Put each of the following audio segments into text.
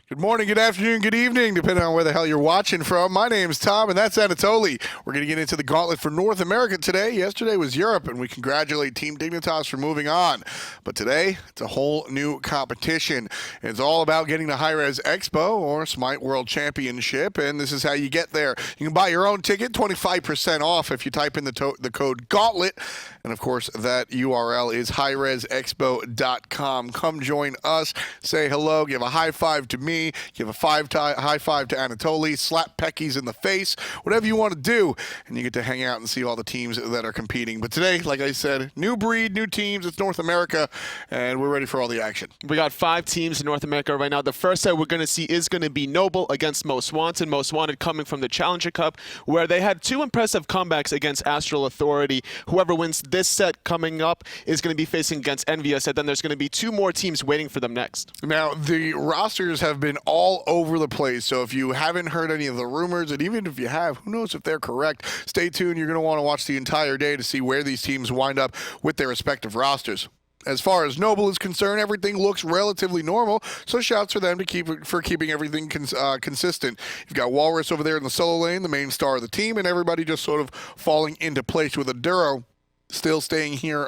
Good morning, good afternoon, good evening, depending on where the hell you're watching from. My name's Tom, and that's Anatoly. We're going to get into the Gauntlet for North America today. Yesterday was Europe, and we congratulate Team Dignitas for moving on. But today, it's a whole new competition. It's all about getting the hi-rez Expo or Smite World Championship, and this is how you get there. You can buy your own ticket, 25% off if you type in the code Gauntlet. And of course, that URL is hi-rezexpo.com. Come join us, say hello, give a high five to me. Give a high five to Anatoly, slap Peckies in the face, whatever you want to do, and you get to hang out and see all the teams that are competing. But today, like I said, new breed, new teams, it's North America, and we're ready for all the action. We got 5 teams in North America right now. The first set we're going to see is going to be Noble against Most Wanted. Most Wanted coming from the Challenger Cup, where they had 2 impressive comebacks against Astral Authority. Whoever wins this set coming up is going to be facing against Envious, and then there's going to be 2 more teams waiting for them next. Now, the rosters have been all over the place, so if you haven't heard any of the rumors, and even if you have, who knows if they're correct, stay tuned. You're going to want to watch the entire day to see where these teams wind up with their respective rosters. As far as Noble is concerned, everything looks relatively normal, so shouts for them to keeping everything consistent. You've got Whalrus over there in the solo lane, the main star of the team, and everybody just sort of falling into place with a Duro still staying here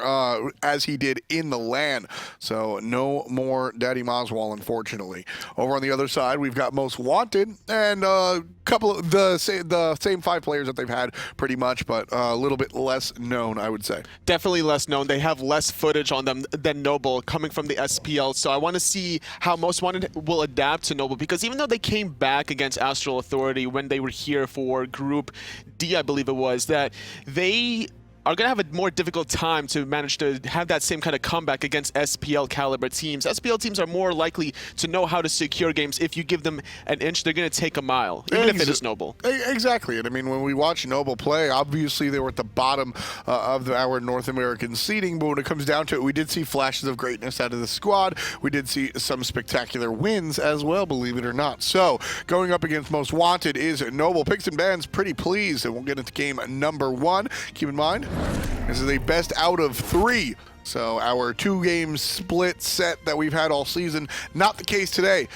as he did in the LAN. So no more Daddy Moswell, unfortunately. Over on the other side, we've got Most Wanted and a couple of the same 5 players that they've had pretty much, but a little bit less known, I would say. Definitely less known. They have less footage on them than Noble coming from the SPL. So I want to see how Most Wanted will adapt to Noble, because even though they came back against Astral Authority when they were here for Group D, I believe it was, that they are going to have a more difficult time to manage to have that same kind of comeback against SPL caliber teams. SPL teams are more likely to know how to secure games. If you give them an inch, they're going to take a mile, even if it is Noble. Exactly. And I mean, when we watch Noble play, obviously they were at the bottom of our North American seeding, but when it comes down to it, we did see flashes of greatness out of the squad. We did see some spectacular wins as well, believe it or not. So, going up against Most Wanted is Noble. Picks and bans pretty pleased, and we'll get into game number 1. Keep in mind, this is a best out of 3. So our 2-game split set that we've had all season, not the case today.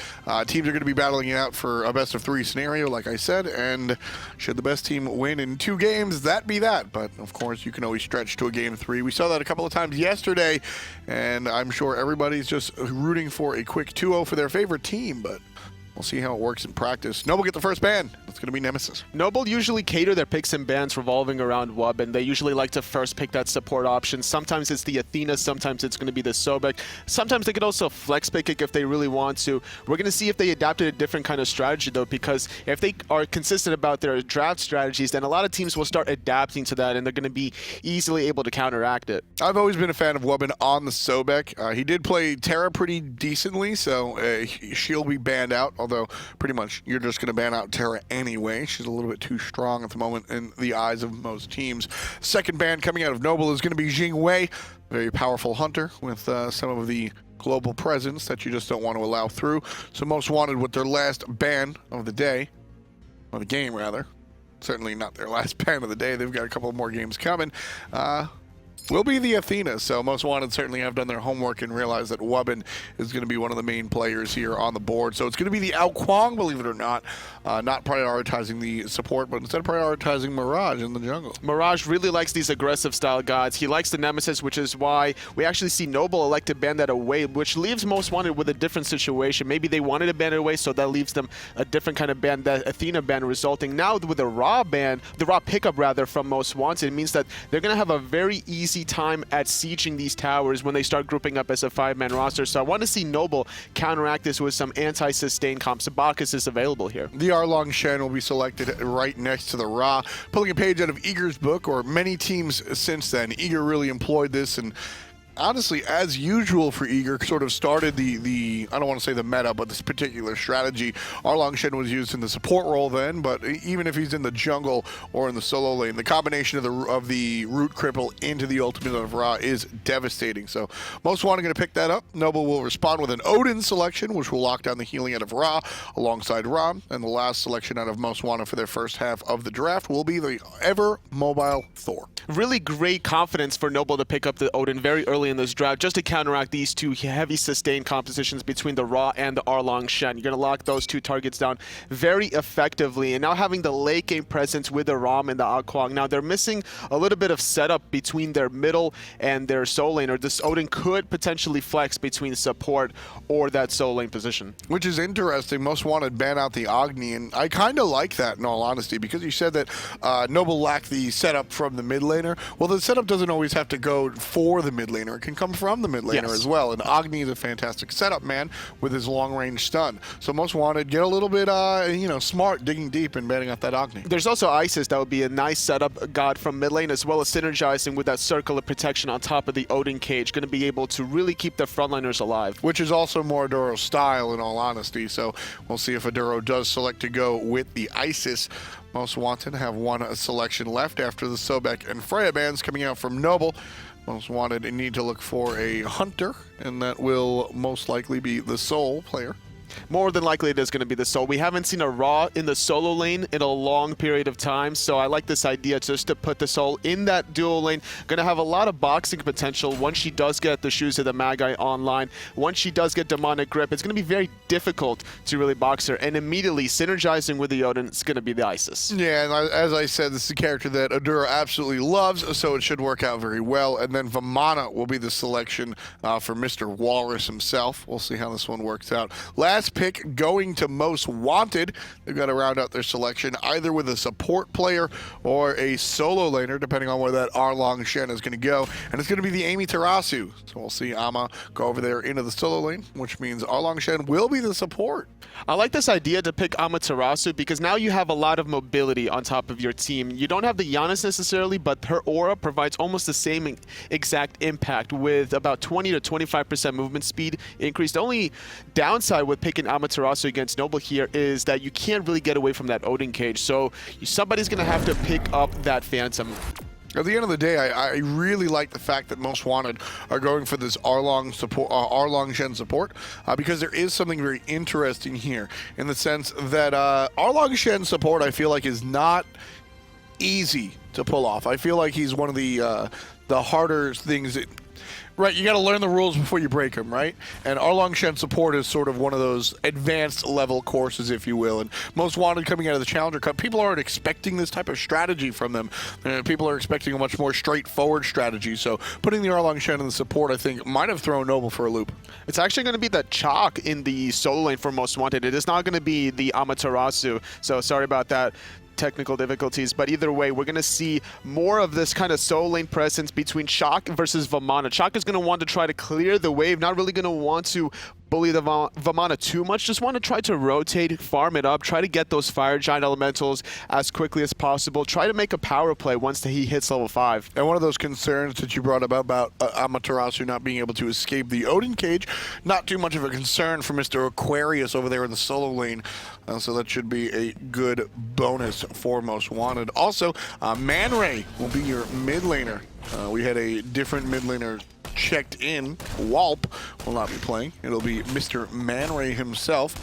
Teams are going to be battling it out for a best of 3 scenario, like I said, and should the best team win in 2 games, that be that. But of course, you can always stretch to a game 3. We saw that a couple of times yesterday, and I'm sure everybody's just rooting for a quick 2-0 for their favorite team, but we'll see how it works in practice. Noble get the first ban. It's going to be Nemesis. Noble usually cater their picks and bans revolving around Wubbn. They usually like to first pick that support option. Sometimes it's the Athena, sometimes it's going to be the Sobek. Sometimes they could also flex pick it if they really want to. We're going to see if they adapted a different kind of strategy, though, because if they are consistent about their draft strategies, then a lot of teams will start adapting to that, and they're going to be easily able to counteract it. I've always been a fan of Wubbn on the Sobek. He did play Terra pretty decently, so she'll be banned out. Although, pretty much, you're just going to ban out Terra anyway. She's a little bit too strong at the moment in the eyes of most teams. Second ban coming out of Noble is going to be Jingwei. Very powerful hunter with some of the global presence that you just don't want to allow through. So Most Wanted with their last ban of the day, or the game rather. Certainly not their last ban of the day. They've got a couple more games coming. Will be the Athena, so Most Wanted certainly have done their homework and realize that Wubbn is going to be one of the main players here on the board. So it's going to be the Kuang, believe it or not prioritizing the support, but instead prioritizing Mirage in the jungle. Mirage really likes these aggressive style gods. He likes the Nemesis, which is why we actually see Noble elect to ban that away, which leaves Most Wanted with a different situation. Maybe they wanted to ban it away, so that leaves them a different kind of ban, that Athena ban resulting. Now with the Raw ban, the Raw pickup rather from Most Wanted, it means that they're going to have a very easy time at sieging these towers when they start grouping up as a 5-man roster. So I want to see Noble counteract this with some anti-sustain comps. Bacchus is available here. The Erlang Shen will be selected right next to the Ra. Pulling a page out of Eager's book, or many teams since then, Eager really employed this, and honestly, as usual for Eager, sort of started the I don't want to say the meta, but this particular strategy. Erlang Shen was used in the support role then, but even if he's in the jungle or in the solo lane, the combination of the root cripple into the ultimate of Ra is devastating. So Most Wanted going to pick that up. Noble will respond with an Odin selection, which will lock down the healing out of Ra alongside Ram. And the last selection out of Most Wanted for their first half of the draft will be the ever mobile Thor. Really great confidence for Noble to pick up the Odin very early early in this draft just to counteract these two heavy sustained compositions between the Ra and the Erlang Shen. You're going to lock those two targets down very effectively. And now having the late game presence with the Ram and the Kuang. Now they're missing a little bit of setup between their middle and their soul lane, or this Odin could potentially flex between support or that soul lane position. Which is interesting. Most Wanted ban out the Agni, and I kind of like that in all honesty, because you said that Noble lacked the setup from the mid laner. Well, the setup doesn't always have to go for the mid laner. It can come from the mid laner as well, and Agni is a fantastic setup man with his long-range stun. So Most Wanted, get a little bit smart digging deep and banning out that Agni. There's also Isis that would be a nice setup god from mid lane, as well as synergizing with that circle of protection on top of the Odin cage. Going to be able to really keep the frontliners alive. Which is also more Aduro's style in all honesty, so we'll see if Aduro does select to go with the Isis. Most Wanted have one selection left after the Sobek and Freya bans coming out from Noble. Most Wanted need to look for a Hunter, and that will most likely be the Soul player. More than likely it is going to be the Soul. We haven't seen a Ra in the solo lane in a long period of time, so I like this idea just to put the Soul in that duo lane. Going to have a lot of boxing potential once she does get the Shoes of the Magi online. Once she does get Demonic Grip, it's going to be very difficult to really box her, and immediately synergizing with the Odin, it's going to be the Isis. Yeah, and as I said, this is a character that Aduro absolutely loves, so it should work out very well. And then Vamana will be the selection for Mr. Whalrus himself. We'll see how this one works out. Last pick going to Most Wanted. They've got to round out their selection either with a support player or a solo laner, depending on where that Erlang Shen is going to go. And it's going to be the Amaterasu. So we'll see Ama go over there into the solo lane, which means Erlang Shen will be the support. I like this idea to pick Amaterasu because now you have a lot of mobility on top of your team. You don't have the Giannis necessarily, but her aura provides almost the same exact impact with about 20 to 25% movement speed increase. The only downside with picking Amaterasu against Noble here is that you can't really get away from that Odin cage, so somebody's going to have to pick up that Phantom. At the end of the day, I really like the fact that Most Wanted are going for this Erlang support, Erlang Shen support, because there is something very interesting here in the sense that Erlang Shen support, I feel like, is not easy to pull off. I feel like he's one of the harder things that. Right, you got to learn the rules before you break them, right? And Erlang Shen support is sort of one of those advanced level courses, if you will. And Most Wanted coming out of the Challenger Cup, people aren't expecting this type of strategy from them. People are expecting a much more straightforward strategy. So putting the Erlang Shen in the support, I think, might have thrown Noble for a loop. It's actually going to be the Chaac in the solo lane for Most Wanted. It is not going to be the Amaterasu. So sorry about that. Technical difficulties, but either way, we're going to see more of this kind of solo lane presence between Chaac versus Vamana. Chaac is going to want to try to clear the wave, not really going to want to bully the Vamana too much, just want to try to rotate, farm it up, try to get those Fire Giant Elementals as quickly as possible, try to make a power play once he hits level 5. And one of those concerns that you brought up about Amaterasu not being able to escape the Odin cage, not too much of a concern for Mr. Aquarius over there in the solo lane, so that should be a good bonus for Most Wanted. Also, ManRay will be your mid laner. We had a different mid laner checked in. Walp will not be playing. It'll be Mr. ManRay himself,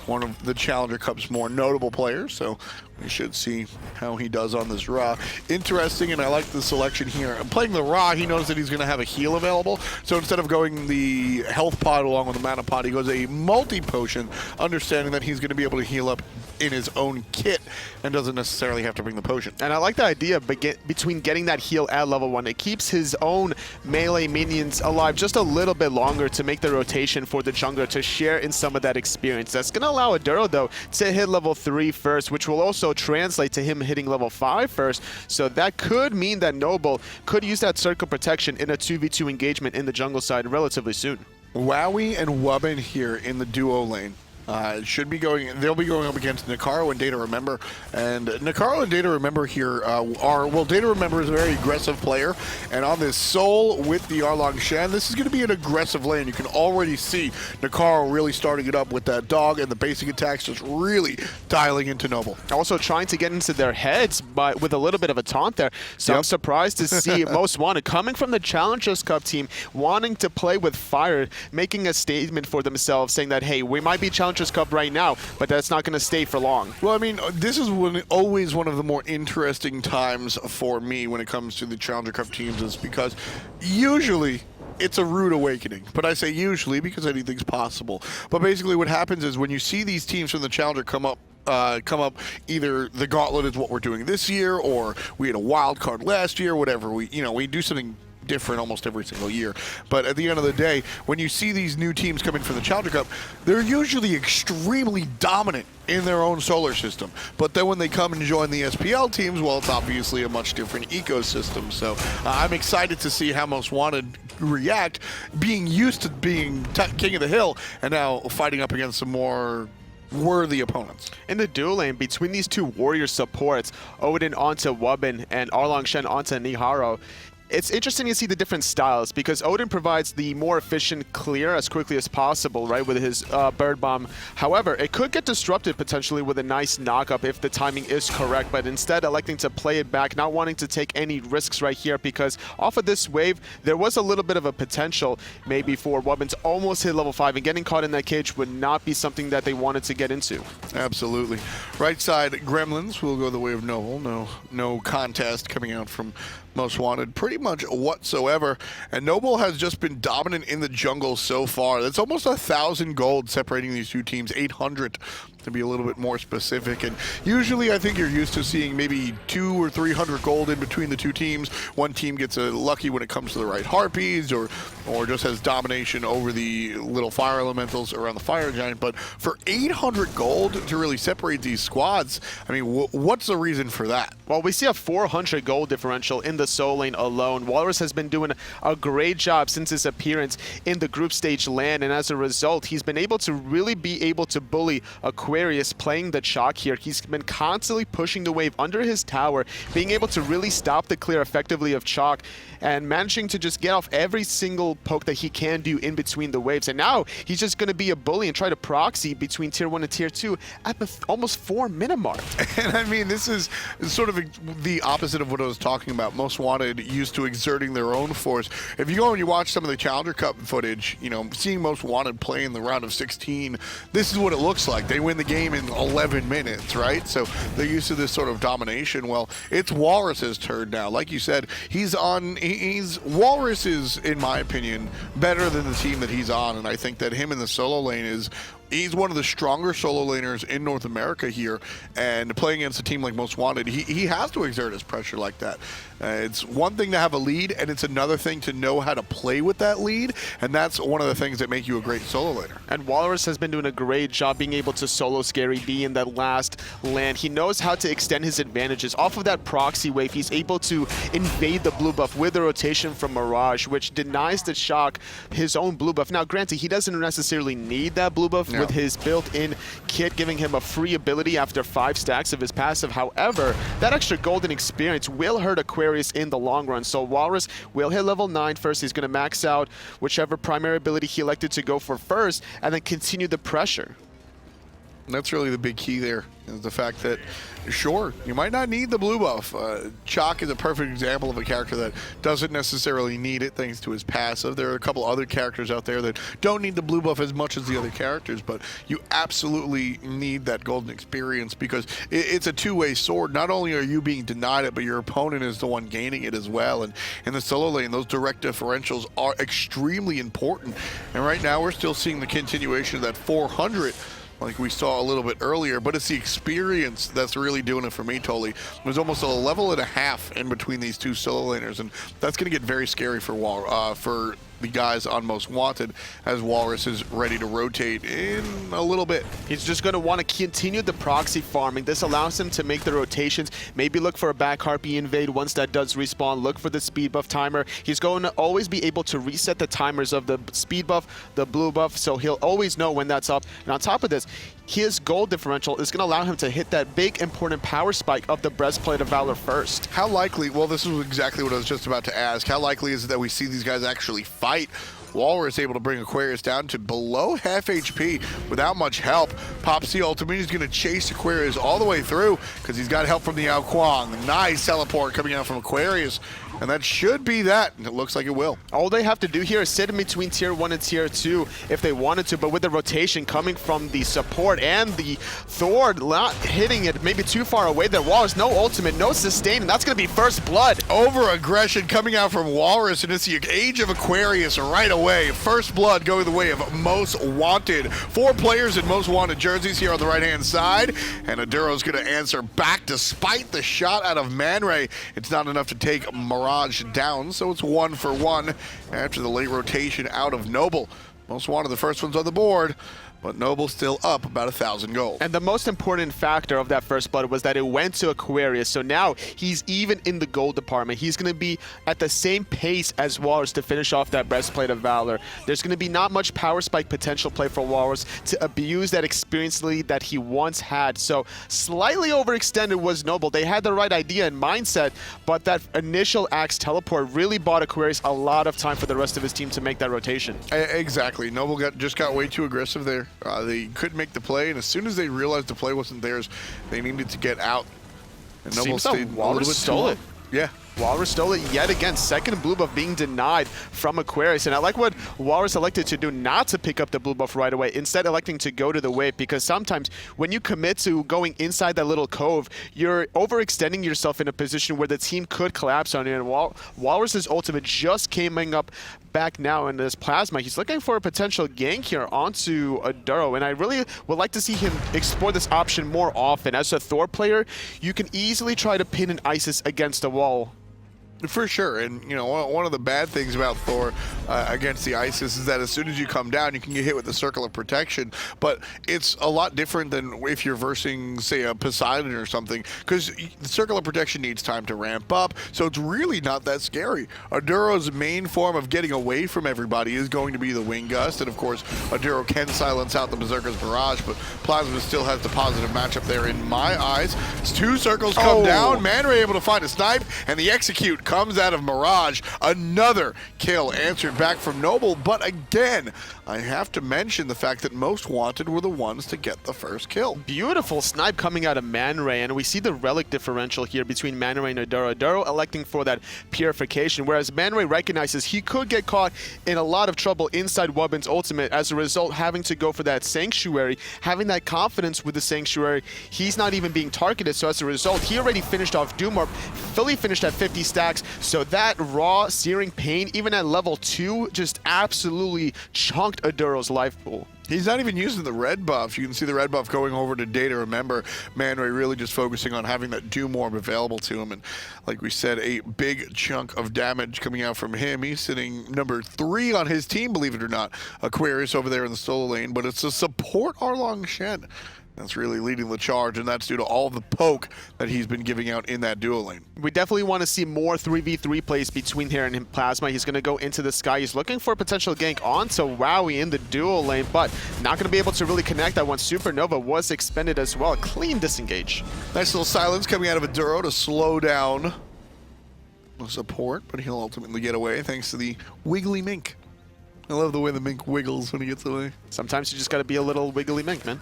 one of the Challenger Cup's more notable players, so we should see how he does on this Ra. Interesting, and I like the selection here. Playing the Ra, he knows that he's going to have a heal available, so instead of going the health pod along with the mana pod, he goes a multi-potion, understanding that he's going to be able to heal up in his own kit and doesn't necessarily have to bring the potion. And I like the idea between getting that heal at level 1. It keeps his own melee minions alive just a little bit longer to make the rotation for the jungler to share in some of that experience. That's going to allow Aduro, though, to hit level 3 first, which will also translate to him hitting level 5 first. So that could mean that Noble could use that circle protection in a 2v2 engagement in the jungle side relatively soon. Wowy and Wubbn here in the duo lane. They'll be going up against NikHaro and DayToRemeber. And NikHaro and DayToRemeber here DayToRemeber is a very aggressive player. And on this Soul with the Erlang Shen, this is going to be an aggressive lane. You can already see NikHaro really starting it up with that dog and the basic attacks just really dialing into Noble. Also trying to get into their heads but with a little bit of a taunt there. So I'm surprised to see Most Wanted coming from the Challengers Cup team, wanting to play with fire, making a statement for themselves, saying that, hey, we might be Challengers Cup right now, but that's not going to stay for long. Well, I mean, this is always one of the more interesting times for me when it comes to the Challenger Cup teams, is because usually it's a rude awakening. But I say usually because anything's possible. But basically what happens is when you see these teams from the Challenger come up, either the Gauntlet is what we're doing this year, or we had a wild card last year, whatever. We do something different almost every single year. But at the end of the day, when you see these new teams come in for the Challenger Cup, they're usually extremely dominant in their own solar system. But then when they come and join the SPL teams, well, it's obviously a much different ecosystem. So I'm excited to see how Most Wanted react, being used to being king of the hill and now fighting up against some more worthy opponents. In the dual lane, between these two warrior supports, Odin onto Wubbn and Erlang Shen onto NikHaro, it's interesting to see the different styles because Odin provides the more efficient clear as quickly as possible, right, with his bird bomb. However, it could get disrupted potentially with a nice knock-up if the timing is correct, but instead electing to play it back, not wanting to take any risks right here because off of this wave, there was a little bit of a potential maybe for Wubbn to almost hit level 5, and getting caught in that cage would not be something that they wanted to get into. Absolutely. Right side, Gremlins will go the way of Noble. No contest coming out from Most Wanted pretty much whatsoever, and Noble has just been dominant in the jungle so far. That's almost 1,000 gold separating these two teams, 800 to be a little bit more specific, and usually I think you're used to seeing maybe 200 or 300 gold in between the two teams. One team gets lucky when it comes to the right harpies or just has domination over the little fire elementals around the fire giant, but for 800 gold to really separate these squads, I mean, what's the reason for that? Well, we see a 400 gold differential in the solo lane alone. Whalrus has been doing a great job since his appearance in the group stage LAN, and as a result, he's been able to really be able to bully Aquarius playing the Chaac here. He's been constantly pushing the wave under his tower, being able to really stop the clear effectively of Chaac, and managing to just get off every single poke that he can do in between the waves. And now he's just going to be a bully and try to proxy between tier 1 and tier 2 at the almost 4-minute mark. And I mean, this is sort of the opposite of what I was talking about. Most Wanted used to exerting their own force. If you go and you watch some of the Challenger Cup footage, seeing Most Wanted play in the round of 16, this is what it looks like. They win the game in 11 minutes, right? So they're used to this sort of domination. Well, it's Whalrus's turn now. Like you said, Whalrus is, in my opinion, better than the team that he's on, and I think that him in the solo lane he's one of the stronger solo laners in North America here, and playing against a team like Most Wanted, he has to exert his pressure like that. It's one thing to have a lead, and it's another thing to know how to play with that lead, and that's one of the things that make you a great solo laner. And Whalrus has been doing a great job being able to solo Scary D in that last LAN. He knows how to extend his advantages. Off of that proxy wave, he's able to invade the blue buff with the rotation from Mirage, which denies the Chaac his own blue buff. Now, granted, he doesn't necessarily need that blue buff with his built-in kit, giving him a free ability after 5 stacks of his passive. However, that extra golden experience will hurt Aquarius in the long run. So Whalrus will hit level 9 first. He's going to max out whichever primary ability he elected to go for first, and then continue the pressure. And that's really the big key there, is the fact that, sure, you might not need the blue buff. Chaac is a perfect example of a character that doesn't necessarily need it thanks to his passive. There are a couple other characters out there that don't need the blue buff as much as the other characters, but you absolutely need that golden experience because it's a two-way sword. Not only are you being denied it, but your opponent is the one gaining it as well. And in the solo lane, those direct differentials are extremely important. And right now, we're still seeing the continuation of that 400 like we saw a little bit earlier, but it's the experience that's really doing it for me, Toli. There's almost a level and a half in between these two solo laners, and that's going to get very scary for the guys on Most Wanted as Whalrus is ready to rotate in a little bit. He's just going to want to continue the proxy farming. This allows him to make the rotations, maybe look for a back harpy invade once that does respawn, look for the speed buff timer. He's going to always be able to reset the timers of the speed buff, the blue buff, so he'll always know when that's up. And on top of this, his gold differential is going to allow him to hit that big important power spike of the breastplate of Valor first. How likely, well, this is exactly what I was just about to ask, how likely is it that we see these guys actually fight Whalrus able to bring Aquarius down to below half HP without much help. Pops the ultimate. He's going to chase Aquarius all the way through because he's got help from the Kuang. Nice teleport coming out from Aquarius. And that should be that. And it looks like it will. All they have to do here is sit in between tier 1 and tier 2 if they wanted to, but with the rotation coming from the support and the Thor not hitting it maybe too far away, that Whalrus, no ultimate, no sustain, and that's going to be first blood. Over aggression coming out from Whalrus, and it's the age of Aquarius right away. First blood going the way of Most Wanted. 4 players in Most Wanted jerseys here on the right-hand side, and Aduro's going to answer back despite the shot out of ManRay. It's not enough to take Mirage down, so it's 1 for 1 after the late rotation out of Noble. Most Wanted, the first one's on the board, but Noble still up about 1,000 gold. And the most important factor of that first blood was that it went to Aquarius, so now he's even in the gold department. He's going to be at the same pace as Whalrus to finish off that Breastplate of Valor. There's going to be not much power spike potential play for Whalrus to abuse that experience lead that he once had. So slightly overextended was Noble. They had the right idea and mindset, but that initial Axe teleport really bought Aquarius a lot of time for the rest of his team to make that rotation. Exactly. Noble just got way too aggressive there. They couldn't make the play, and as soon as they realized the play wasn't theirs, they needed to get out. And Noble stayed a little bit stole it. Yeah. Whalrus stole it yet again. Second blue buff being denied from Aquarius. And I like what Whalrus elected to do, not to pick up the blue buff right away, instead electing to go to the wave, because sometimes when you commit to going inside that little cove, you're overextending yourself in a position where the team could collapse on you. And Walrus's ultimate just coming up back now in this Plazma. He's looking for a potential gank here onto Aduro, and I really would like to see him explore this option more often. As a Thor player, you can easily try to pin an Isis against a wall. For sure, and you know, one of the bad things about Thor against the Isis is that as soon as you come down, you can get hit with the Circle of Protection, but it's a lot different than if you're versing, say, a Poseidon or something, because the Circle of Protection needs time to ramp up, so it's really not that scary. Aduro's main form of getting away from everybody is going to be the Wing Gust, and of course, Aduro can silence out the Berserker's Barrage, but Plazma still has the positive matchup there in my eyes. It's 2 circles come down, ManRay able to find a snipe, and the execute comes out of Mirage. Another kill answered back from Noble, but again, I have to mention the fact that Most Wanted were the ones to get the first kill. Beautiful snipe coming out of ManRay, and we see the relic differential here between ManRay and Aduro. Aduro electing for that purification, whereas ManRay recognizes he could get caught in a lot of trouble inside Wubbn's ultimate, as a result having to go for that Sanctuary, having that confidence with the Sanctuary. He's not even being targeted, so as a result, he already finished off Doomorp, fully finished at 50 stacks, so that raw searing pain, even at level 2, just absolutely chunked Aduro's life pool. He's not even using the red buff. You can see the red buff going over to DayToRemeber. ManRay really just focusing on having that Doom Orb available to him. And like we said, a big chunk of damage coming out from him. He's sitting number 3 on his team, believe it or not. Aquarius over there in the solo lane, but it's a support Erlang Shen that's really leading the charge, and that's due to all the poke that he's been giving out in that duo lane. We definitely want to see more 3v3 plays between here and him. Plazma. He's going to go into the sky. He's looking for a potential gank onto Wowy in the duo lane, but not going to be able to really connect that one. Supernova was expended as well. Clean disengage. Nice little silence coming out of Aduro to slow down the support, but he'll ultimately get away thanks to the wiggly mink. I love the way the mink wiggles when he gets away. Sometimes you just got to be a little wiggly mink, man.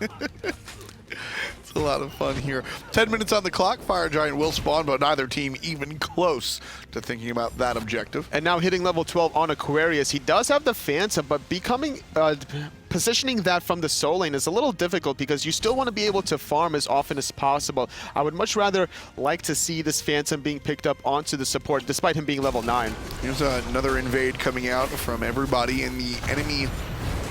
It's a lot of fun here. 10 minutes on the clock. Fire Giant will spawn, but neither team even close to thinking about that objective. And now hitting level 12 on Aquarius. He does have the Phantom, but positioning that from the soul lane is a little difficult because you still want to be able to farm as often as possible. I would much rather like to see this Phantom being picked up onto the support, despite him being level 9. Here's another invade coming out from everybody in the enemy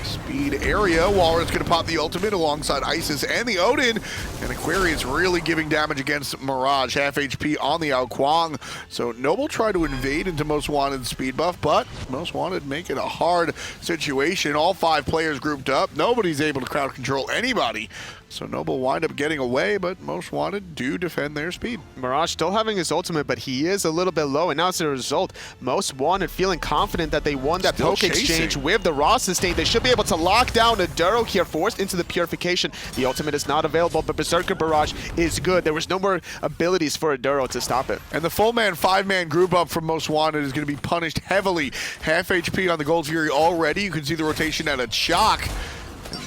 speed area. Whalrus going to pop the ultimate alongside Isis and the Odin, and Aquarius really giving damage against Mirage. Half HP on the Kuang. So Noble tried to invade into Most Wanted speed buff, but Most Wanted make it a hard situation. All 5 players grouped up. Nobody's able to crowd control anybody. So Noble wind up getting away, but Most Wanted do defend their speed. Mirage still having his ultimate, but he is a little bit low, and now as a result, Most Wanted feeling confident that they won that poke exchange with the raw sustain. They should be able to lock down a Duro here, forced into the purification. The ultimate is not available, but Berserker Barrage is good. There was no more abilities for a Duro to stop it. And the full man, 5-man group up from Most Wanted is going to be punished heavily. Half HP on the Gold Fury already. You can see the rotation out of Chaac.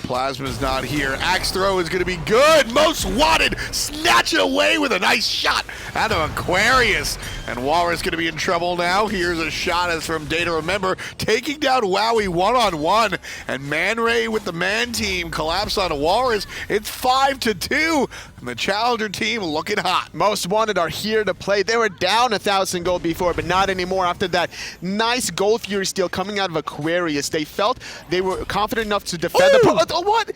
Plazma's not here. Axe throw is going to be good. Most Wanted snatch it away with a nice shot out of Aquarius. And Whalrus going to be in trouble now. Here's a shot as from DayToRemeber, taking down Wowy one-on-one. And ManRay with the man team collapse on Whalrus. It's 5-2. And the challenger team looking hot. Most Wanted are here to play. They were down 1,000 gold before, but not anymore after that nice Gold Fury steal coming out of Aquarius. They felt they were confident enough to defend the... what?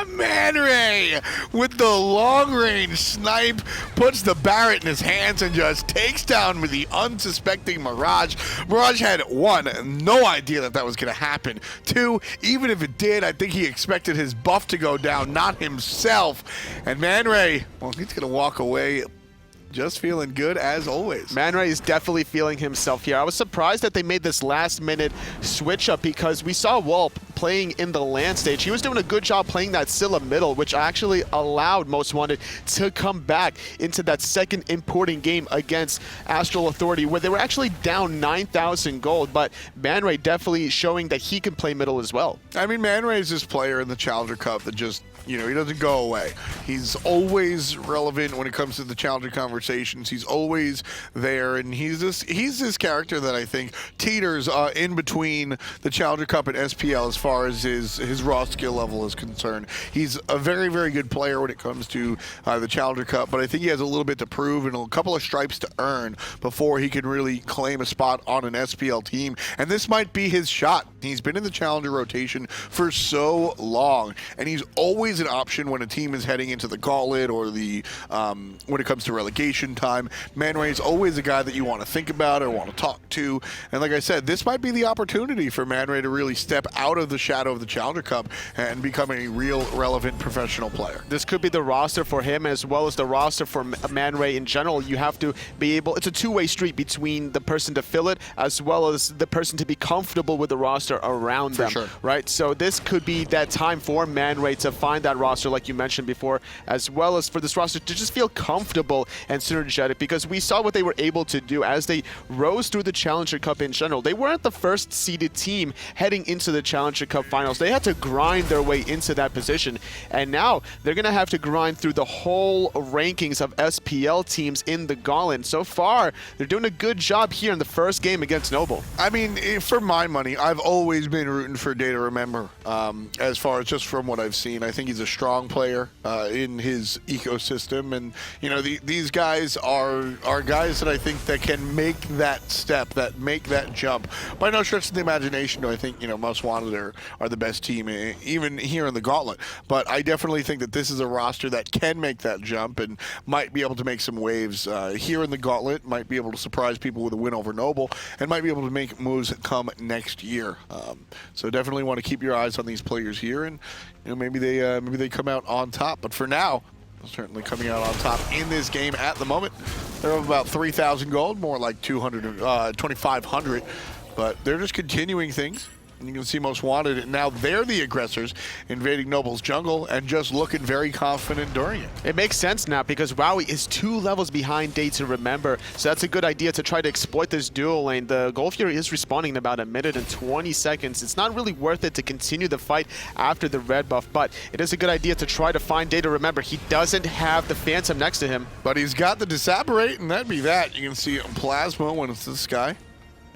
ManRay with the long-range snipe puts the Barret in his hands and just takes down with the unsuspecting Mirage. Mirage had 1, no idea that that was going to happen. 2, even if it did, I think he expected his buff to go down, not himself. And ManRay, well, he's going to walk away just feeling good as always. ManRay is definitely feeling himself here. I was surprised that they made this last-minute switch up because we saw Whalp playing in the land stage. He was doing a good job playing that Scylla middle, which actually allowed Most Wanted to come back into that second important game against Astral Authority, where they were actually down 9,000 gold, but ManRay definitely showing that he can play middle as well. I mean, ManRay is this player in the Challenger Cup that just, you know, he doesn't go away. He's always relevant when it comes to the Challenger conversations. He's always there, and he's this character that I think teeters in between the Challenger Cup and SPL as far as his raw skill level is concerned. He's a very, very good player when it comes to the Challenger Cup, but I think he has a little bit to prove and a couple of stripes to earn before he can really claim a spot on an SPL team, and this might be his shot. He's been in the Challenger rotation for so long, and he's always an option when a team is heading into the Gauntlet or the when it comes to relegation time. ManRay is always a guy that you want to think about or want to talk to, and like I said, this might be the opportunity for ManRay to really step out of the shadow of the Challenger Cup and become a real relevant professional player. This could be the roster for him as well as the roster for ManRay in general. You have to be able, it's a two-way street between the person to fill it as well as the person to be comfortable with the roster around them, sure. Right? So this could be that time for ManRay to find that roster like you mentioned before, as well as for this roster to just feel comfortable and synergetic, because we saw what they were able to do as they rose through the Challenger Cup in general. They weren't the first seeded team heading into the Challenger Cup finals. They had to grind their way into that position, and now they're going to have to grind through the whole rankings of SPL teams in the Gauntlet. So far, they're doing a good job here in the first game against Noble. I mean, for my money, I've always been rooting for DayToRemeber. As far as just from what I've seen, I think he's a strong player in his ecosystem, and you know, these guys are guys that I think that can make that step, that make that jump. By no stretch of the imagination do I think, you know, Most Wanted are the best team even here in the Gauntlet, but I definitely think that this is a roster that can make that jump and might be able to make some waves here in the Gauntlet, might be able to surprise people with a win over Noble, and might be able to make moves come next year. So definitely want to keep your eyes on these players here, and you know, maybe they come out on top. But for now, certainly coming out on top in this game at the moment. They're up about 3,000 gold, more like 2,500, but they're just continuing things. And you can see Most Wanted, and now they're the aggressors invading Noble's jungle and just looking very confident during it. It makes sense now because Wowy is 2 levels behind DayToRemeber, so that's a good idea to try to exploit this dual lane. The Gold Fury is respawning in about 1 minute and 20 seconds. It's not really worth it to continue the fight after the red buff, but it is a good idea to try to find DayToRemeber. He doesn't have the Phantom next to him. But he's got the Disapparate, and that'd be that. You can see Plazma when it's this guy.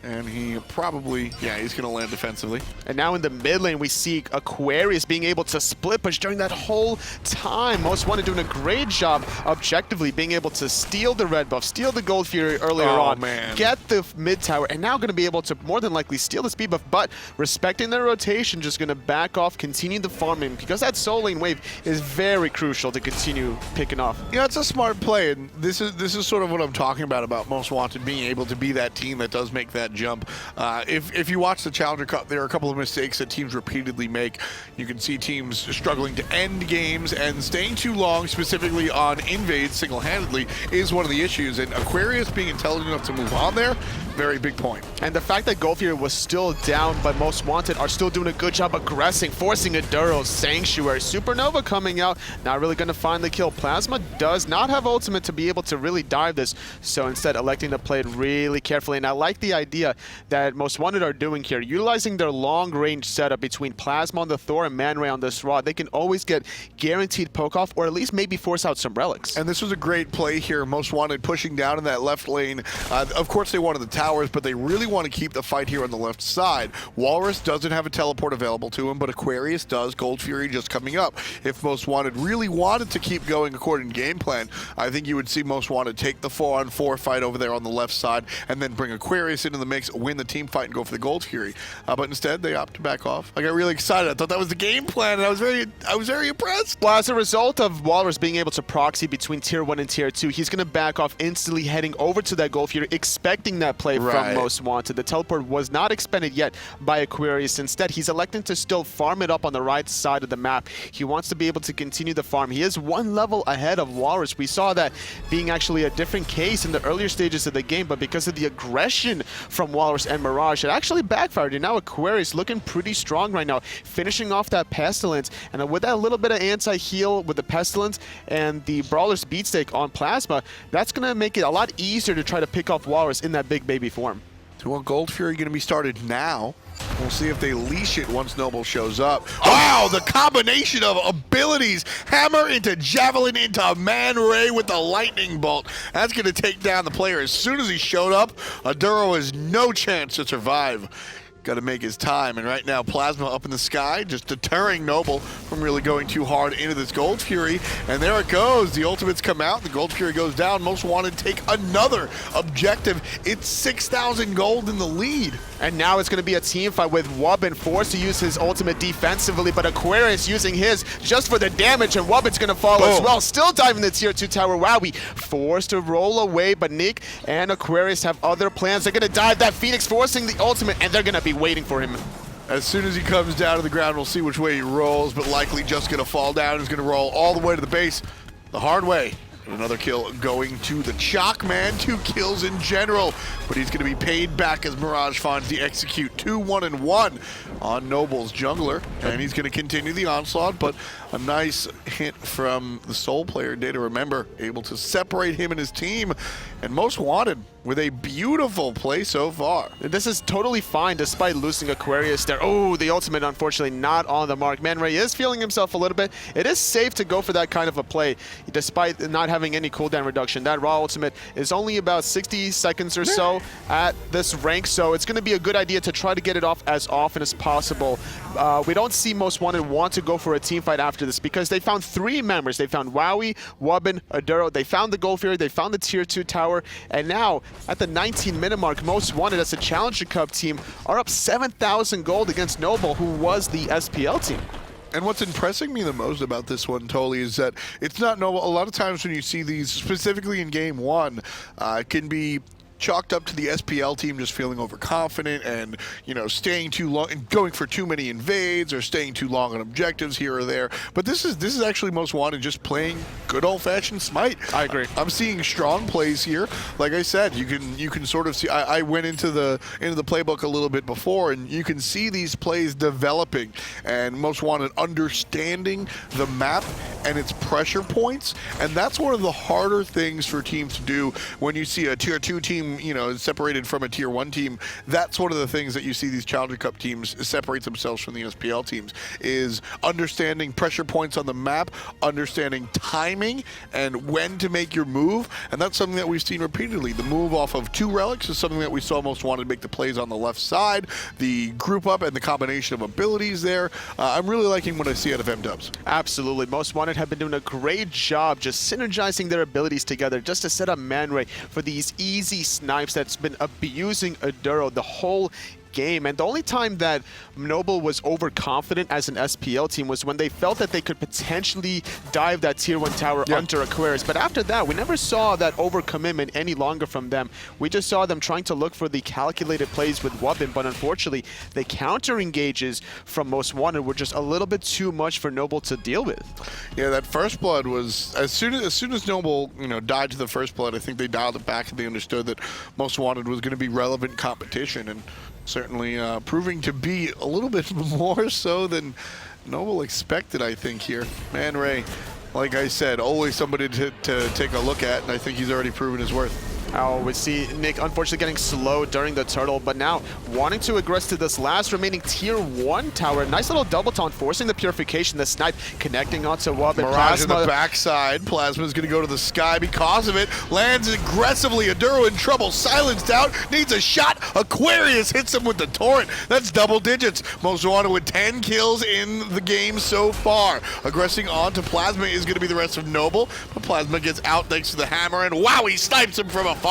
And he probably, yeah, he's going to land defensively. And now in the mid lane, we see Aquarius being able to split push during that whole time. Most Wanted doing a great job objectively being able to steal the red buff, steal the Gold Fury earlier on, man. Get the mid tower, and now going to be able to more than likely steal the speed buff, but respecting their rotation, just going to back off, continue the farming, because that soul lane wave is very crucial to continue picking off. Yeah, it's a smart play, and this is sort of what I'm talking about Most Wanted being able to be that team that does make that that jump. If you watch the Challenger Cup, there are a couple of mistakes that teams repeatedly make. You can see teams struggling to end games, and staying too long, specifically on invades single-handedly, is one of the issues. And Aquarius being intelligent enough to move on there, very big point. And the fact that Goldfury was still down, but Most Wanted are still doing a good job aggressing, forcing a Duro Sanctuary. Supernova coming out, not really going to find the kill. Plazma does not have ultimate to be able to really dive this, so instead electing to play it really carefully. And I like the idea that Most Wanted are doing here, utilizing their long-range setup between Plazma on the Thor and ManRay on this rod. They can always get guaranteed poke-off, or at least maybe force out some relics. And this was a great play here. Most Wanted pushing down in that left lane. Of course, they wanted the towers, but they really want to keep the fight here on the left side. Whalrus doesn't have a teleport available to him, but Aquarius does. Goldfury just coming up. If Most Wanted really wanted to keep going according to game plan, I think you would see Most Wanted take the 4-on-4 fight over there on the left side, and then bring Aquarius into the mix, win the team fight, and go for the Goldfury. But instead, they opt to back off. I got really excited. I thought that was the game plan, and I was very impressed. Well, as a result of Whalrus being able to proxy between Tier 1 and Tier 2, he's going to back off, instantly heading over to that Goldfury, expecting that play from Most Wanted. The teleport was not expended yet by Aquarius. Instead, he's electing to still farm it up on the right side of the map. He wants to be able to continue the farm. He is one level ahead of Whalrus. We saw that being actually a different case in the earlier stages of the game, but because of the aggression from Whalrus and Mirage, it actually backfired. And now Aquarius looking pretty strong right now, finishing off that Pestilence. And with that little bit of anti-heal with the Pestilence and the Brawler's Beatstake on Plazma, that's going to make it a lot easier to try to pick off Whalrus in that big baby form. So, well, Goldfury going to be started now. We'll see if they leash it once Noble shows up. Wow, the combination of abilities. Hammer into Javelin into ManRay with the Lightning Bolt. That's going to take down the player as soon as he showed up. Aduro has no chance to survive. Got to make his time, and right now Plazma up in the sky, just deterring Noble from really going too hard into this Goldfury. And there it goes. The ultimates come out. The Goldfury goes down. Most Wanted take another objective. It's 6,000 gold in the lead. And now it's going to be a team fight with Wubbn forced to use his ultimate defensively, but Aquarius using his just for the damage, and Wubbn's going to fall as well. Still diving the Tier 2 tower. Wowy forced to roll away, but Nick and Aquarius have other plans. They're going to dive that Phoenix, forcing the ultimate, and they're going to be waiting for him. As soon as he comes down to the ground, we'll see which way he rolls, but likely just going to fall down. He's going to roll all the way to the base the hard way. Another kill going to the Chaac, man. 2 kills in general, but he's going to be paid back as Mirage finds the execute. 2-1-1 on Noble's jungler, and he's going to continue the onslaught, but a nice hint from the sole player, DayToRemeber, able to separate him and his team, and Most Wanted with a beautiful play so far. This is totally fine despite losing Aquarius there. Oh, the ultimate unfortunately not on the mark. ManRay is feeling himself a little bit. It is safe to go for that kind of a play despite not having any cooldown reduction. That raw ultimate is only about 60 seconds or so at this rank, so it's going to be a good idea to try to get it off as often as possible. We don't see Most Wanted want to go for a team fight after this because they found 3 members. They found Wowy, Wubbn, Aduro. They found the Goldfury, they found the Tier 2 tower, and now at the 19-minute mark, Most Wanted as a Challenger Cup team are up 7,000 gold against Noble, who was the SPL team. And what's impressing me the most about this one, Toli, is that it's not Noble. A lot of times when you see these, specifically in Game 1, it can be chalked up to the SPL team just feeling overconfident and, you know, staying too long and going for too many invades or staying too long on objectives here or there. But this is actually Most Wanted just playing good old-fashioned Smite. I agree. I'm seeing strong plays here. Like I said, you can sort of see. I went into the playbook a little bit before, and you can see these plays developing and Most Wanted understanding the map and its pressure points, and that's one of the harder things for teams to do when you see a Tier 2 team, you know, separated from a Tier 1 team. That's one of the things that you see these Challenger Cup teams separate themselves from the SPL teams, is understanding pressure points on the map, understanding timing and when to make your move, and that's something that we've seen repeatedly. The move off of 2 relics is something that we saw Most Wanted make the plays on the left side, the group up and the combination of abilities there. I'm really liking what I see out of M-Dubs. Absolutely. Most Wanted have been doing a great job just synergizing their abilities together just to set up ManRay for these easy snipes that's been abusing Aduro. The whole game. And the only time that Noble was overconfident as an SPL team was when they felt that they could potentially dive that tier 1 tower under Aquarius. But after that, we never saw that overcommitment any longer from them. We just saw them trying to look for the calculated plays with Wubbn, but unfortunately, the counter engages from Most Wanted were just a little bit too much for Noble to deal with. Yeah, that first blood was as soon as Noble, died to the first blood. I think they dialed it back and they understood that Most Wanted was going to be relevant competition, and certainly proving to be a little bit more so than Noble expected. I think here, ManRay, like I said, always somebody to take a look at, and I think he's already proven his worth. Oh, we see Nick unfortunately getting slow during the turtle, but now wanting to aggress to this last remaining tier 1 tower. Nice little double taunt, forcing the purification, the snipe connecting onto Wubbn. Mirage in the backside. Plazma is going to go to the sky because of it. Lands aggressively. Aduro in trouble. Silenced out. Needs a shot. Aquarius hits him with the torrent. That's double digits. Most Wanted with 10 kills in the game so far. Aggressing on to Plazma is going to be the rest of Noble, but Plazma gets out thanks to the hammer, and wow, he snipes him from afar.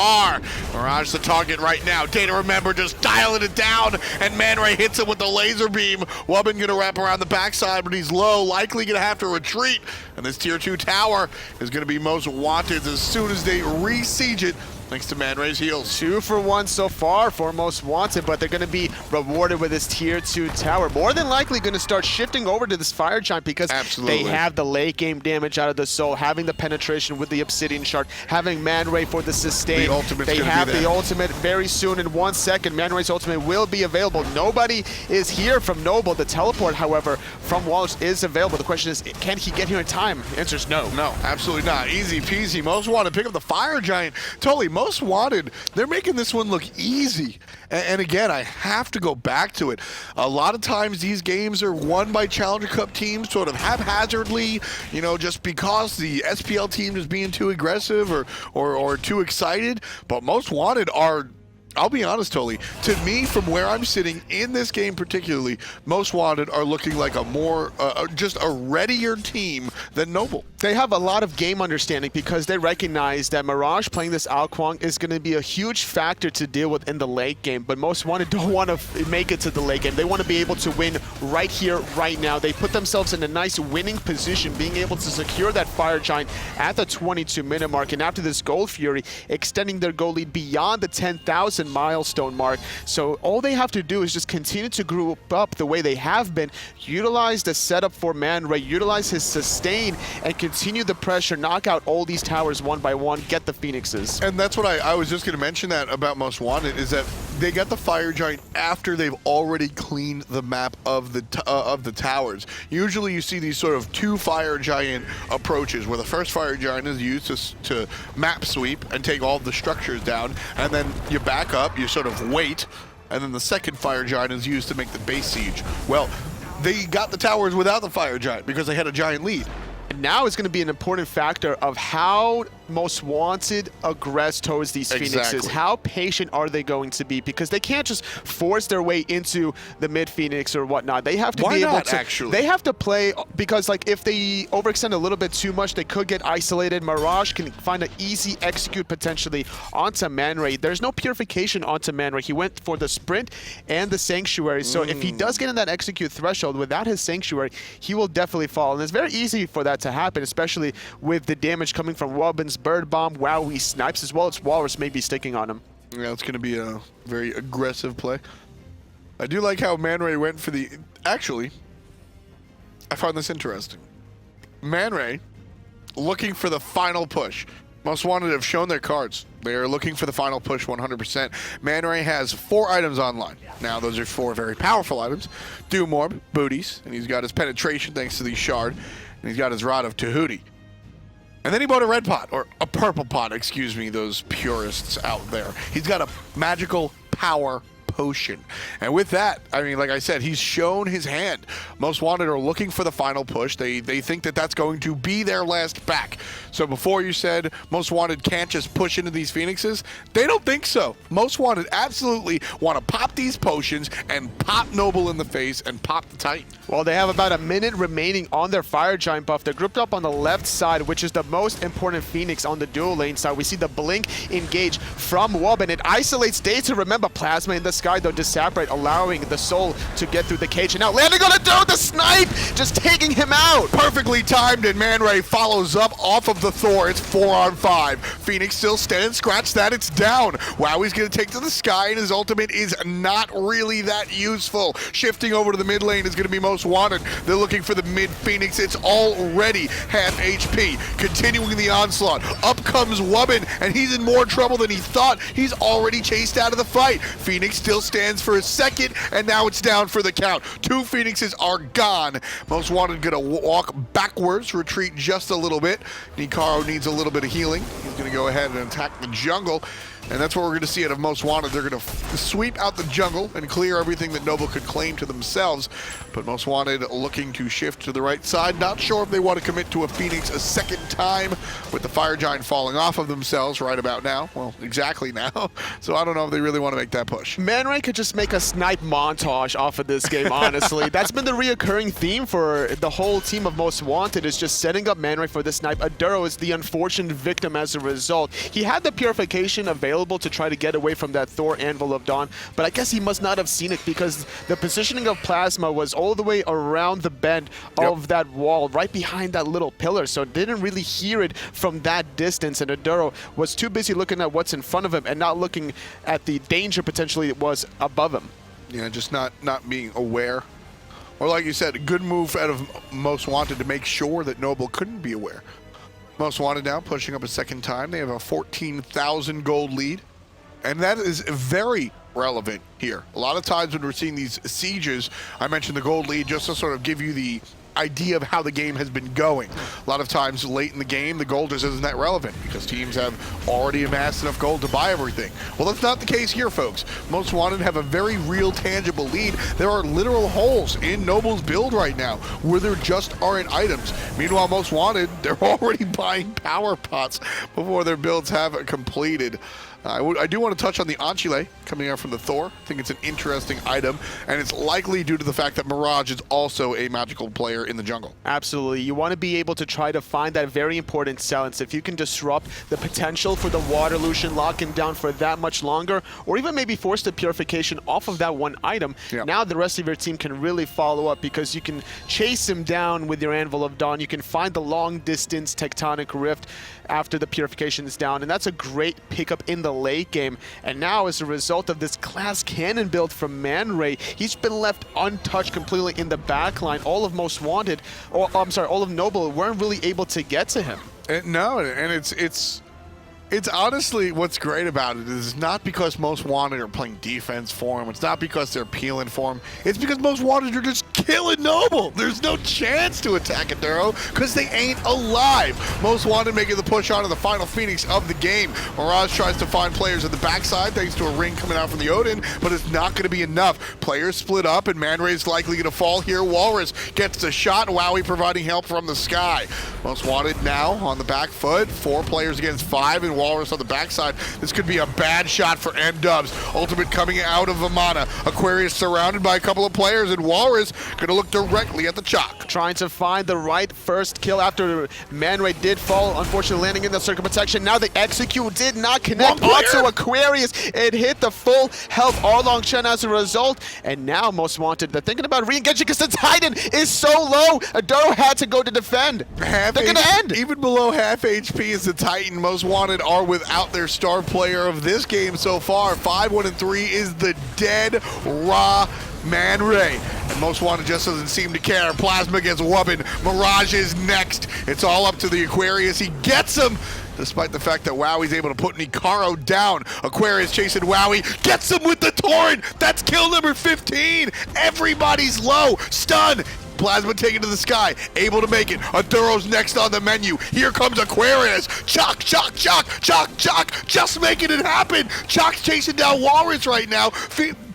Mirage the target right now. DayToRemeber just dialing it down, and ManRay hits him with the laser beam. Wubbn gonna wrap around the backside, but he's low, likely gonna have to retreat. And this tier 2 tower is gonna be Most Wanted as soon as they re-siege it. Thanks to ManRay's heals. 2 for 1 so far for Most Wanted, but they're going to be rewarded with this tier 2 tower. More than likely going to start shifting over to this Fire Giant because they have the late game damage out of the soul, having the penetration with the Obsidian Shard, having ManRay for the sustain. The ultimate's they have be the ultimate very soon in 1 second. ManRay's ultimate will be available. Nobody is here from Noble. The teleport, however, from Whalrus is available. The question is, can he get here in time? The answer is no. No, absolutely not. Easy peasy. Most Wanted pick up the Fire Giant. Totally. Most Wanted, they're making this one look easy. And again, I have to go back to it. A lot of times these games are won by Challenger Cup teams sort of haphazardly, just because the SPL team is being too aggressive or too excited. But Most Wanted are, I'll be honest, Tolly, to me, from where I'm sitting in this game particularly, Most Wanted are looking like a more, just a readier team than Noble. They have a lot of game understanding because they recognize that Mirage playing this Kuang is going to be a huge factor to deal with in the late game, but Most Wanted don't want to make it to the late game. They want to be able to win right here, right now. They put themselves in a nice winning position, being able to secure that Fire Giant at the 22-minute mark, and after this Gold Fury, extending their goal lead beyond the 10,000 milestone mark. So all they have to do is just continue to group up the way they have been, utilize the setup for ManRay, utilize his sustain, and continue the pressure, knock out all these towers one by one, get the Phoenixes. And that's what I was just going to mention that about Most Wanted, is that they got the Fire Giant after they've already cleaned the map of the towers. Usually you see these sort of 2 Fire Giant approaches where the first Fire Giant is used to map sweep and take all of the structures down, and then you back up, you sort of wait, and then the second Fire Giant is used to make the base siege. Well, they got the towers without the Fire Giant because they had a giant lead. And now it's going to be an important factor of how Most Wanted aggress towards these Phoenixes. Exactly. How patient are they going to be? Because they can't just force their way into the mid Phoenix or whatnot. They have to be able to. Actually? They have to play, because like if they overextend a little bit too much, they could get isolated. Mirage can find an easy execute potentially onto ManRay. There's no purification onto ManRay. He went for the sprint and the Sanctuary. So if he does get in that execute threshold without his Sanctuary, he will definitely fall. And it's very easy for that to happen, especially with the damage coming from Wubbn's Bird Bomb, Wowy snipes, as well as Whalrus may be sticking on him. Yeah, it's going to be a very aggressive play. I do like how ManRay went for the... Actually, I find this interesting. ManRay looking for the final push. Most Wanted have shown their cards. They are looking for the final push 100%. ManRay has 4 items online. Now, those are 4 very powerful items. Doom Orb, Booties, and he's got his penetration thanks to the Shard, and he's got his Rod of Tahuti. And then he bought a red pot, or a purple pot, excuse me, those purists out there. He's got a magical power potion. And with that, I mean, like I said, he's shown his hand. Most Wanted are looking for the final push. They think that that's going to be their last back. So before you said Most Wanted can't just push into these Phoenixes, they don't think so. Most Wanted absolutely want to pop these potions and pop Noble in the face and pop the Titan. Well, they have about a minute remaining on their Fire Giant buff. They're grouped up on the left side, which is the most important Phoenix on the dual lane side. We see the blink engage from Wubbn. It isolates DayToRemeber. Plazma in the sky, though, disapparate, allowing the soul to get through the cage. And now landing on Adoro, the snipe, just taking him out. Perfectly timed, and ManRay follows up off of the Thor. It's 4-on-5. Phoenix still standing, scratch that, it's down. Wowie's gonna take to the sky, and his ultimate is not really that useful. Shifting over to the mid lane is gonna be Most Wanted. They're looking for the mid Phoenix. It's already half HP. Continuing the onslaught. Up comes Wubbn, and he's in more trouble than he thought. He's already chased out of the fight. Phoenix still stands for a second, and now it's down for the count. 2 Phoenixes are gone. Most Wanted gonna walk backwards, retreat just a little bit. NikHaro needs a little bit of healing. He's gonna go ahead and attack the jungle. And that's what we're going to see out of Most Wanted. They're going to sweep out the jungle and clear everything that Noble could claim to themselves. But Most Wanted looking to shift to the right side. Not sure if they want to commit to a Phoenix a second time with the Fire Giant falling off of themselves right about now. Well, exactly now. So I don't know if they really want to make that push. ManRay could just make a snipe montage off of this game, honestly. That's been the reoccurring theme for the whole team of Most Wanted, is just setting up ManRay for the snipe. Adoro is the unfortunate victim as a result. He had the purification available to try to get away from that Thor Anvil of Dawn, but I guess he must not have seen it because the positioning of Plazma was all the way around the bend of that wall, right behind that little pillar, so didn't really hear it from that distance, and Adoro was too busy looking at what's in front of him and not looking at the danger potentially that was above him. Yeah, just not being aware. Or like you said, a good move out of Most Wanted to make sure that Noble couldn't be aware. Most Wanted now pushing up a second time. They have a 14,000 gold lead, and that is very relevant here. A lot of times when we're seeing these sieges, I mentioned the gold lead just to sort of give you the idea of how the game has been going. A lot of times late in the game, the gold just isn't that relevant because teams have already amassed enough gold to buy everything. Well, that's not the case here, folks. Most Wanted have a very real, tangible lead. There are literal holes in Noble's build right now where there just aren't items. Meanwhile, Most Wanted, they're already buying power pots before their builds have completed. I do want to touch on the Anchile coming out from the Thor. I think it's an interesting item, and it's likely due to the fact that Mirage is also a magical player in the jungle. Absolutely. You want to be able to try to find that very important silence. If you can disrupt the potential for the Water Lucian, lock him down for that much longer, or even maybe force the purification off of that one item, now the rest of your team can really follow up because you can chase him down with your Anvil of Dawn. You can find the long-distance Tectonic Rift after the purification is down, and that's a great pickup in the late game. And now, as a result of this glass cannon build from ManRay, he's been left untouched completely in the backline. All of Most Wanted, or I'm sorry, all of Noble weren't really able to get to him. No, and it's honestly what's great about it is not because Most Wanted are playing defense for him. It's not because they're peeling for him. It's because Most Wanted are just killing Noble. There's no chance to attack Adoro because they ain't alive. Most Wanted making the push onto the final Phoenix of the game. Mirage tries to find players at the backside thanks to a ring coming out from the Odin, but it's not going to be enough. Players split up, and ManRay is likely going to fall here. Whalrus gets the shot. Wowy providing help from the sky. Most Wanted now on the back foot. 4 players against 5, and Whalrus on the backside. This could be a bad shot for M-Dubs. Ultimate coming out of Vamana. Aquarius surrounded by a couple of players, and Whalrus gonna look directly at the Chaac. Trying to find the right first kill after ManRay did fall, unfortunately landing in the circuit protection. Now the execute did not connect onto Aquarius. It hit the full health all along Shen as a result, and now Most Wanted, they're thinking about re-engaging because the Titan is so low. Adoro had to go to defend. They're gonna end. Even below half HP is the Titan. Most Wanted are without their star player of this game so far. 5-1-3 is the dead raw ManRay. And Most Wanted just doesn't seem to care. Plazma against Wubbn. Mirage is next. It's all up to the Aquarius. He gets him, despite the fact that Wowie's able to put NikHaro down. Aquarius chasing Wowy. Gets him with the torrent. That's kill number 15. Everybody's low. Stun. Plazma taken to the sky, able to make it. Adoro's next on the menu. Here comes Aquarius. Chaac, Chaac, Chaac, Chaac, Chaac, just making it happen. Chaac's chasing down Whalrus right now.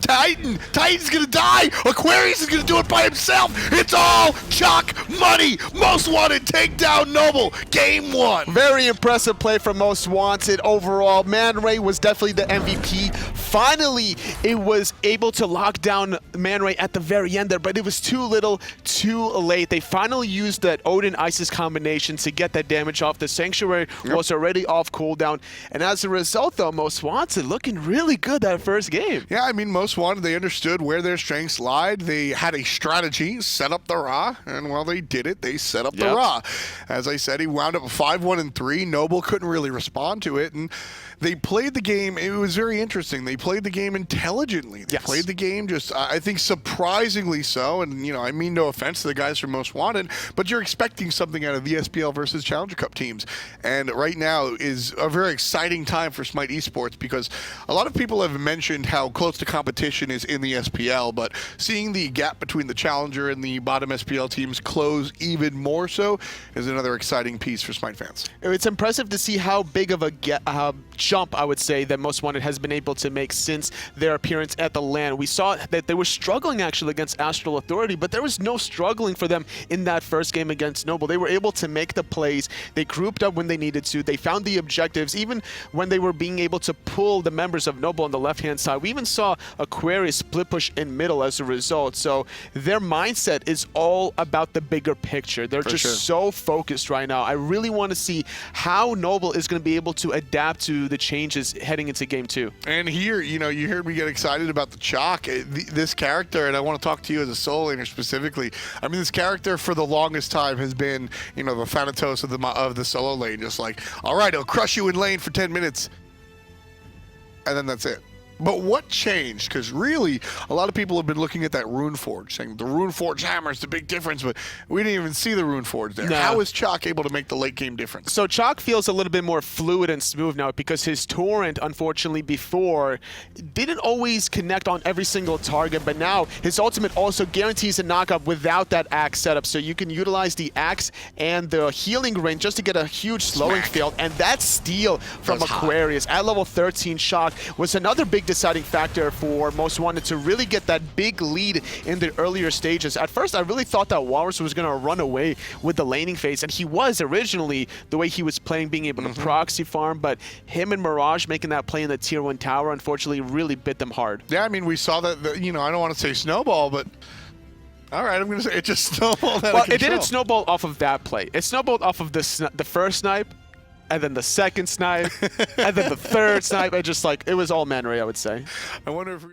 Titan's gonna die. Aquarius is gonna do it by himself. It's all Chaac money. Most Wanted take down Noble. Game 1. Very impressive play from Most Wanted overall. ManRay was definitely the MVP finally it was able to lock down ManRay at the very end there, but it was too little, too late. They finally used that Odin Isis combination to get that damage off. The Sanctuary was already off cooldown, and as a result, though, Most Wanted looking really good that first game. Yeah, I mean, Most Wanted, they understood where their strengths lied. They had a strategy, set up the Ra, and while they did it, they set up the Ra. As I said, he wound up 5-1-3. Noble couldn't really respond to it, and they played the game. It was very interesting. They played the game intelligently. They played the game just, I think, surprisingly so. And, you know, I mean no offense to the guys from Most Wanted, but you're expecting something out of the SPL versus Challenger Cup teams. And right now is a very exciting time for Smite Esports, because a lot of people have mentioned how close the competition is in the SPL, but seeing the gap between the Challenger and the bottom SPL teams close even more so is another exciting piece for Smite fans. It's impressive to see how big of a jump, I would say, that Most Wanted has been able to make since their appearance at the LAN. We saw that they were struggling actually against Astral Authority, but there was no struggling for them in that first game against Noble. They were able to make the plays. They grouped up when they needed to. They found the objectives, even when they were being able to pull the members of Noble on the left-hand side. We even saw Aquarius split push in middle as a result. So their mindset is all about the bigger picture. They're just so focused right now. I really want to see how Noble is going to be able to adapt to the changes heading into game 2. And here, you know, you heard me get excited about the Chaac, this character, and I want to talk to you as a solo laner specifically. I mean, this character for the longest time has been, you know, the Thanatos of the solo lane, just like, all right, he'll crush you in lane for 10 minutes, and then that's it. But what changed? Because really, a lot of people have been looking at that Runeforge, saying the Runeforge hammer is the big difference, but we didn't even see the Runeforge there. No. How is Chaac able to make the late game difference? So Chaac feels a little bit more fluid and smooth now, because his torrent, unfortunately, before didn't always connect on every single target, but now his ultimate also guarantees a knockup without that axe setup. So you can utilize the axe and the healing ring just to get a huge slowing field, and that steal from Aquarius at level 13 Chaac was another big deciding factor for Most Wanted to really get that big lead in the earlier stages. At first, I really thought that Whalrus was going to run away with the laning phase, and he was originally, the way he was playing, being able to proxy farm, but him and Mirage making that play in the tier 1 tower, unfortunately, really bit them hard. Yeah, I mean, we saw that, you know, I don't want to say snowball, but all right, I'm going to say it just snowballed out of control. Well, it didn't snowball off of that play. It snowballed off of the first snipe, and then the second snipe, and then the third snipe. It was all ManRay, I would say. I wonder if